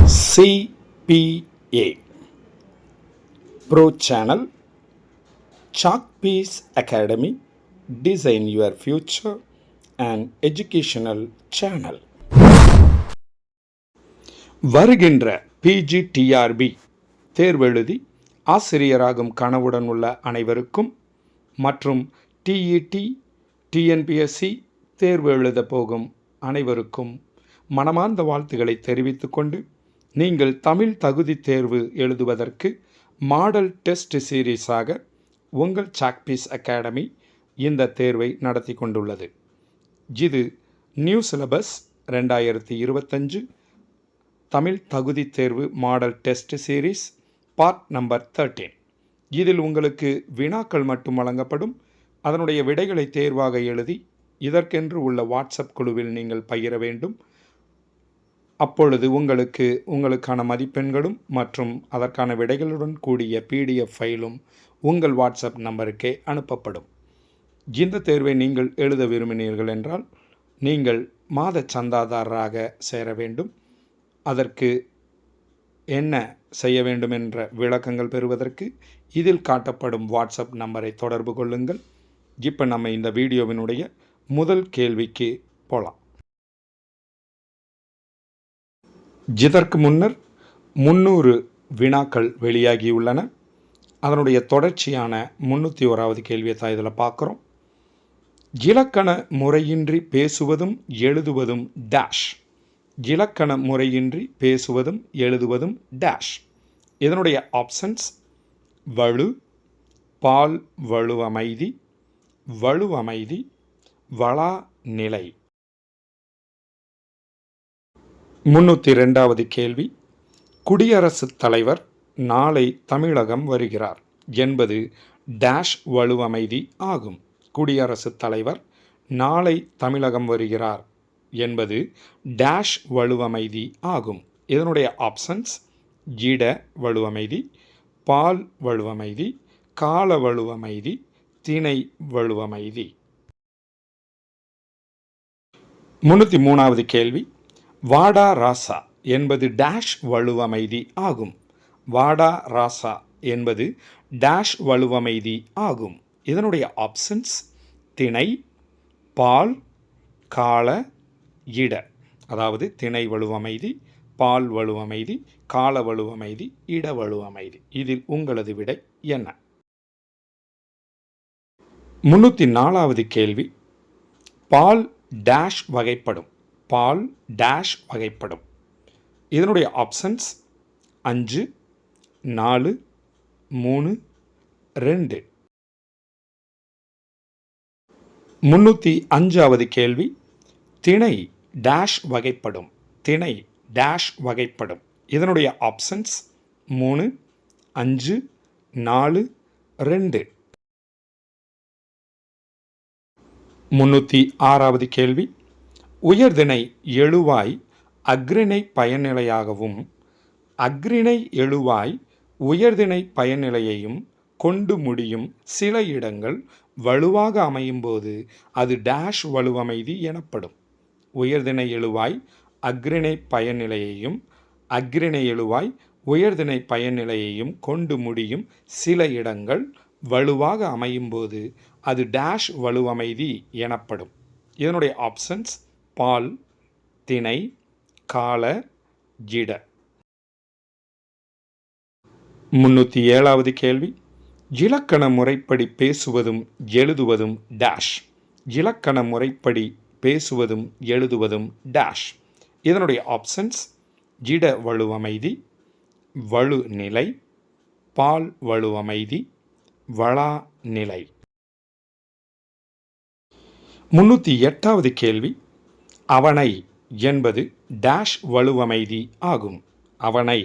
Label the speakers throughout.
Speaker 1: CPA Pro Channel, Chalkpiece Academy, Design Your Future and Educational Channel. வருகின்ற PGTRB தேர்வெழுதி ஆசிரியராகும் கனவுடன் உள்ள அனைவருக்கும் மற்றும் TET TNPSC தேர்வு எழுத போகும் அனைவருக்கும் மனமார்ந்த வாழ்த்துக்களை தெரிவித்துக்கொண்டு, நீங்கள் தமிழ் தகுதி தேர்வு எழுதுவதற்கு மாடல் டெஸ்ட் சீரீஸாக உங்கள் சாக்பீஸ் அகாடமி இந்த தேர்வை நடத்தி கொண்டுள்ளது. இது நியூ சிலபஸ் 2025 தமிழ் தகுதி தேர்வு model test series part number 13. இதில் உங்களுக்கு வினாக்கள் மட்டும் வழங்கப்படும். அதனுடைய விடைகளை தேர்வாக எழுதி இதற்கென்று உள்ள வாட்ஸ்அப் குழுவில் நீங்கள் பகிர வேண்டும். அப்பொழுது உங்களுக்கான மதிப்பெண்களும் மற்றும் அதற்கான விடைகளுடன் கூடிய PDF ஃபைலும் உங்கள் வாட்ஸ்அப் நம்பருக்கே அனுப்பப்படும். இந்த தேர்வை நீங்கள் எழுத விரும்பினீர்கள் என்றால் நீங்கள் மாத சந்தாதாரராக சேர வேண்டும். அதற்கு என்ன செய்ய வேண்டும் என்ற விளக்கங்கள் பெறுவதற்கு இதில் காட்டப்படும் வாட்ஸ்அப் நம்பரை தொடர்பு கொள்ளுங்கள். இப்போ நம்ம இந்த வீடியோவினுடைய முதல் கேள்விக்கு போகலாம். இதற்கு முன்னர் 300 வினாக்கள் வெளியாகியுள்ளன. அதனுடைய தொடர்ச்சியான 301வது கேள்வியை தான் இதில் பார்க்குறோம். இலக்கண முறையின்றி பேசுவதும் எழுதுவதும் டேஷ். இலக்கண முறையின்றி பேசுவதும் எழுதுவதும் டேஷ். இதனுடைய ஆப்ஷன்ஸ் வலு, பால் வலுவமைதி, வலுவமைதி, வளா நிலை. 302வது கேள்வி. குடியரசுத் தலைவர் நாளை தமிழகம் வருகிறார் என்பது டேஷ் வலுவமைதி ஆகும். குடியரசுத் தலைவர் நாளை தமிழகம் வருகிறார் என்பது டேஷ் வலுவமைதி ஆகும். இதனுடைய ஆப்ஷன்ஸ் இட வலுவமைதி, பால் வலுவமைதி, கால வலுவமைதி, திணை வலுவமைதி. 303வது கேள்வி. வாடா ராசா என்பது டேஷ் வலுவமைதி ஆகும். வாடா ராசா என்பது டேஷ் வலுவமைதி ஆகும். இதனுடைய ஆப்ஷன்ஸ் திணை, பால், கால, இட. அதாவது திணை வலுவமைதி, பால் வலுவமைதி, கால வலுவமைதி, இட வலுவமைதி. இதில் உங்களது விடை என்ன? 304வது கேள்வி. பால் டேஷ் வகைப்படும். பால் டேஷ் வகைப்படும். இதனுடைய ஆப்ஷன்ஸ் 5, 4, 3, 2. 305வது கேள்வி. திணை டேஷ் வகைப்படும். திணை டேஷ் வகைப்படும். இதனுடைய ஆப்ஷன்ஸ் 3, 5, 4, 2. 306வது கேள்வி. உயர்திணை எழுவாய் அஃறிணை பயனிலையாகவும் அஃறிணை எழுவாய் உயர்திணை பயனிலையையும் கொண்டு முடியும் சில இடங்கள் வலுவாக அமையும் போது அது டேஷ் வலுவமைதி எனப்படும். உயர்திணை எழுவாய் அஃறிணை பயனிலையையும் அஃறிணை எழுவாய் உயர்திணை பயனிலையையும் கொண்டு முடியும் சில இடங்கள் வலுவாக அமையும் போது அது டேஷ் வலுவமைதி எனப்படும். இதனுடைய ஆப்ஷன்ஸ் பால், திணை, கால, இட. 307வது கேள்வி. இலக்கண முறைப்படி பேசுவதும் எழுதுவதும் டேஷ். இலக்கண முறைப்படி பேசுவதும் எழுதுவதும் டேஷ். இதனுடைய ஆப்ஷன்ஸ் இட வலுவமைதி, வலு நிலை, பால் வலுவமைதி, வளா நிலை. 308வது கேள்வி. அவனை என்பது டேஷ் வலுவமைதி ஆகும். அவனை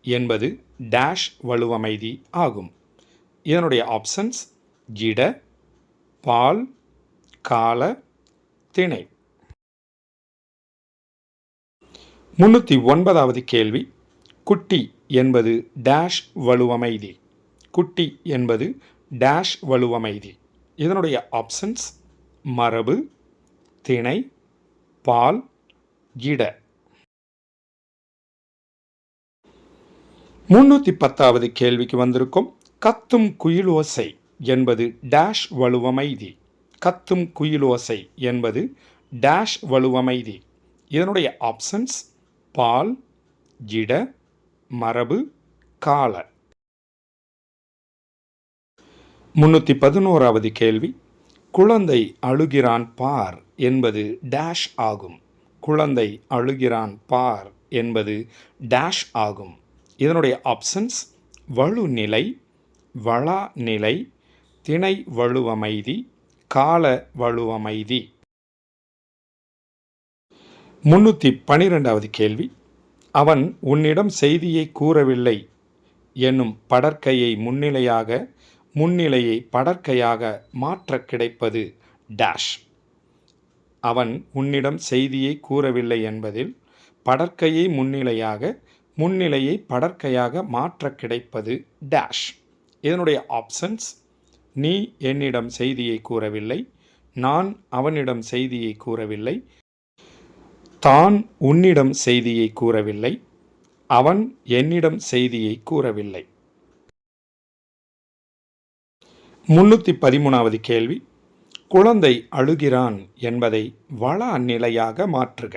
Speaker 1: என்பது டேஷ் வலுவமைதி ஆகும். இதனுடைய ஆப்ஷன்ஸ் இட, பால், கால, திணை. 309வது கேள்வி. குட்டி என்பது டேஷ் வலுவமைதி. குட்டி என்பது டேஷ் வலுவமைதி. இதனுடைய ஆப்ஷன்ஸ் மரபு, திணை, பால், இட. 310வது கேள்விக்கு வந்திருக்கும். கத்தும் குயிலோசை என்பது டேஷ் வலுவமைதி. கத்தும் குயிலோசை என்பது டேஷ் வலுவமைதி. இதனுடைய ஆப்ஷன்ஸ் பால், ஜிட, மரபு, கால. 311வது கேள்வி. குழந்தை அழுகிறான் பார் என்பது டேஷ் ஆகும். குழந்தை அழுகிறான் பார் என்பது டேஷ் ஆகும். இதனுடைய ஆப்ஷன்ஸ் வலுநிலை, வளா நிலை, திணை வலுவமைதி, கால வலுவமைதி. 312வது கேள்வி. அவன் உன்னிடம் செய்தியை கூறவில்லை என்னும் படற்கையை முன்னிலையாக, முன்னிலையை படற்கையாக மாற்ற கிடைப்பது டேஷ். அவன் உன்னிடம் செய்தியை கூறவில்லை என்பதில் படற்கையை முன்னிலையாக, முன்னிலையை படற்கையாக மாற்ற கிடைப்பது டேஷ். இதனுடைய ஆப்ஷன்ஸ் நீ என்னிடம் செய்தியை கூறவில்லை, நான் அவனிடம் செய்தியை கூறவில்லை, தான் உன்னிடம் செய்தியை கூறவில்லை, அவன் என்னிடம் செய்தியை கூறவில்லை. 313வது கேள்வி. குழந்தை அழுகிறான் என்பதை வளா நிலையாக மாற்றுக.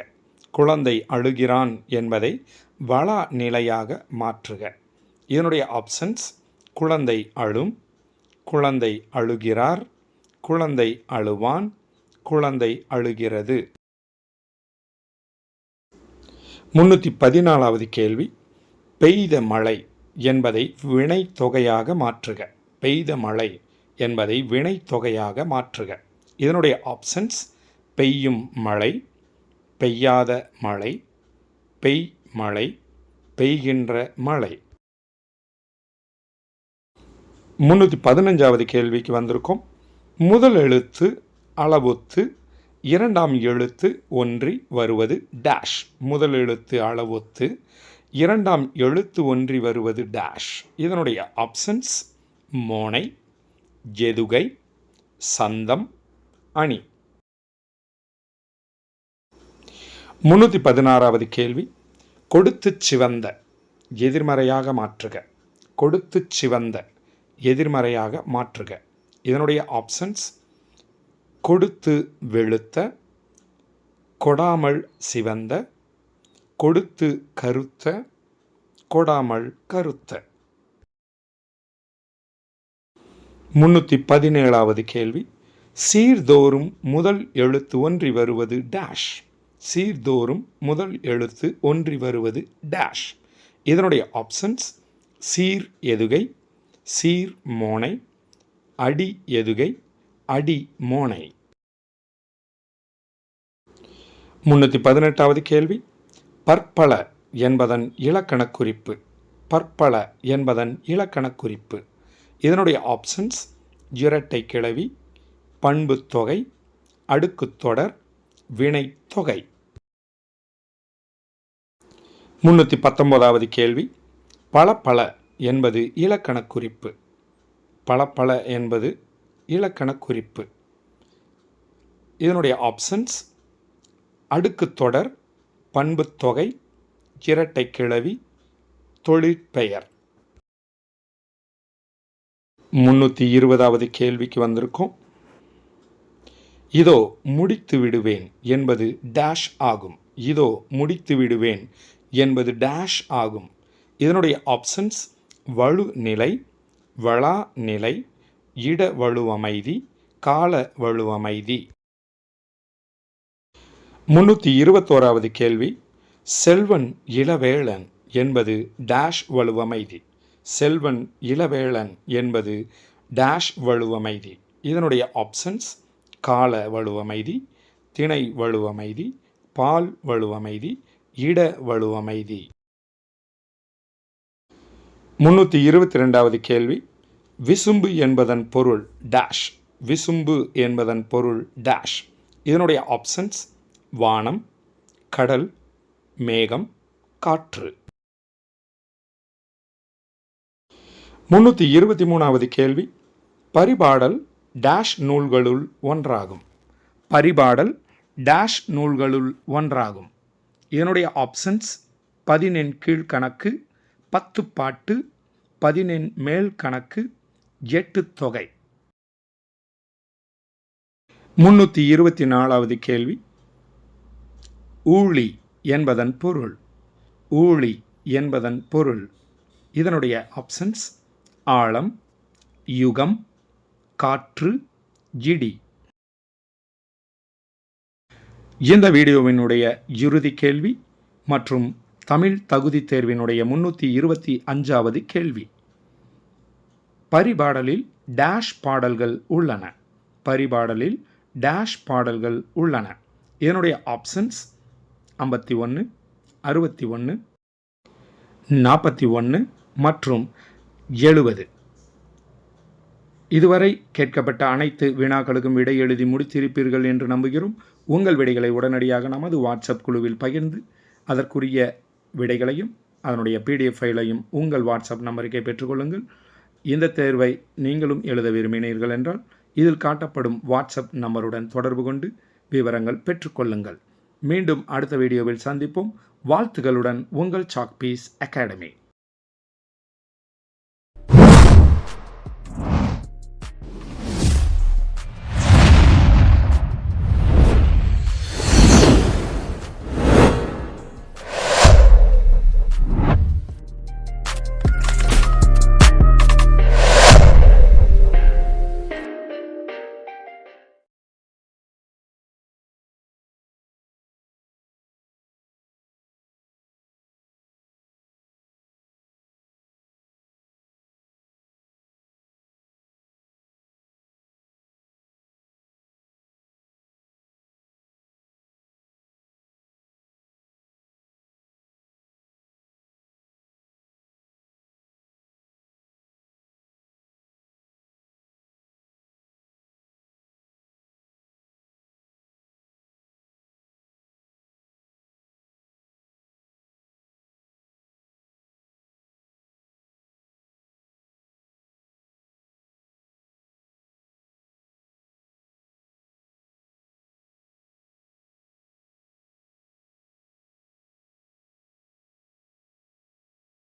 Speaker 1: குழந்தை அழுகிறான் என்பதை வளா நிலையாக மாற்றுக. இதனுடைய ஆப்ஷன்ஸ் குழந்தை அழும், குழந்தை அழுகிறார், குழந்தை அழுவான், குழந்தை அழுகிறது. 314வது கேள்வி. பெய்த மழை என்பதை வினை தொகையாக மாற்றுக. பெய்த மழை என்பதை வினை தொகையாக மாற்றுக. இதனுடைய ஆப்ஷன்ஸ் பெய்யும் மழை, பெய்யாத மழை, பெய் மழை, பெய்கின்ற மழை. 315வது கேள்விக்கு வந்திருக்கும். முதல் எழுத்து அளவொத்து இரண்டாம் எழுத்து ஒன்றி வருவது டேஷ். முதல் எழுத்து அளவொத்து இரண்டாம் எழுத்து ஒன்றி வருவது டேஷ். இதனுடைய ஆப்ஷன்ஸ் மோனை, ஜெதுகை, சந்தம், அணி. 316வது கேள்வி. கொடுத்து சிவந்த எதிர்மறையாக மாற்றுக. கொடுத்து சிவந்த எதிர்மறையாக மாற்றுக. இதனுடைய ஆப்ஷன்ஸ் கொடுத்து வெளுத்த, கொடாமல் சிவந்த, கொடுத்து கருத்த, கொடாமல் கருத்த. 317வது கேள்வி. சீர்தோறும் முதல் எழுத்து ஒன்றி வருவது டேஷ். சீர்தோறும் முதல் எழுத்து ஒன்றி வருவது டேஷ். இதனுடைய ஆப்ஷன்ஸ் சீர் எதுகை, சீர் மோனை, அடி எதுகை, அடி மோனை. 318வது கேள்வி. பற்பல என்பதன் இலக்கண குறிப்பு. பற்பல என்பதன் இலக்கண குறிப்பு. இதனுடைய ஆப்ஷன்ஸ் இரட்டை கிளவி, பண்பு தொகை, அடுக்குத் தொடர், வினை தொகை. 319வது கேள்வி. பலப்பல என்பது இலக்கண குறிப்பு. பலப்பல என்பது இலக்கண குறிப்பு. இதனுடைய ஆப்ஷன்ஸ் அடுக்குத் தொடர், பண்பு தொகை, இரட்டை கிளவி, தொழிற்பெயர். 320வது கேள்விக்கு வந்திருக்கும். இதோ முடித்து விடுவேன் என்பது டேஷ் ஆகும். இதோ முடித்து விடுவேன் என்பது டேஷ் ஆகும். இதனுடைய ஆப்ஷன்ஸ் வலு நிலை, வளா நிலை, இட வலுவமைதி, கால வலுவமைதி. 321வது கேள்வி. செல்வன் இளவேளன் என்பது டேஷ் வலுவமைதி. செல்வன் இளவேளன் என்பது டேஷ் வலுவமைதி. இதனுடைய ஆப்ஷன்ஸ் கால வலுவமைதி, திணை வலுவமைதி, பால் வலுவமைதி, இட வலுவமைதி. 322வது கேள்வி. விசும்பு என்பதன் பொருள் டேஷ். விசும்பு என்பதன் பொருள் டேஷ். இதனுடைய ஆப்ஷன்ஸ் வானம், கடல், மேகம், காற்று. 323வது கேள்வி. பரிபாடல் டேஷ் நூல்களுள் ஒன்றாகும். பரிபாடல் டேஷ் நூல்களுள் ஒன்றாகும். இதனுடைய ஆப்ஷன்ஸ் 10 கீழ்கணக்கு, 10 பாட்டு 15 மேல் கணக்கு 8 தொகை. 324வது கேள்வி. ஊழி என்பதன் பொருள். ஊழி என்பதன் பொருள். இதனுடைய ஆப்ஷன்ஸ் ஆழம், யுகம், காற்று, இடி. இந்த வீடியோவினுடைய இறுதி கேள்வி மற்றும் தமிழ் தகுதி தேர்வினுடைய 325வது கேள்வி. பரிபாடலில் டேஷ் பாடல்கள் உள்ளன. பரிபாடலில் டேஷ் பாடல்கள் உள்ளன. இதனுடைய ஆப்ஷன்ஸ் 51, 61, 41 மற்றும் 70. இதுவரை கேட்கப்பட்ட அனைத்து வினாக்களுக்கும் விடை எழுதி முடித்திருப்பீர்கள் என்று நம்புகிறோம். உங்கள் விடைகளை உடனடியாக நமது வாட்ஸ்அப் குழுவில் பகிர்ந்து அதற்குரிய விடைகளையும் அதனுடைய PDF ஃபைலையும் உங்கள் வாட்ஸ்அப் நம்பருக்கே பெற்றுக்கொள்ளுங்கள். இந்த தேர்வை நீங்களும் எழுத விரும்பினீர்கள் என்றால் இதில் காட்டப்படும் வாட்ஸ்அப் நம்பருடன் தொடர்பு கொண்டு விவரங்கள் பெற்றுக்கொள்ளுங்கள். மீண்டும் அடுத்த வீடியோவில் சந்திப்போம். வாழ்த்துக்களுடன் உங்கள் சாக்பீஸ் அகாடமி.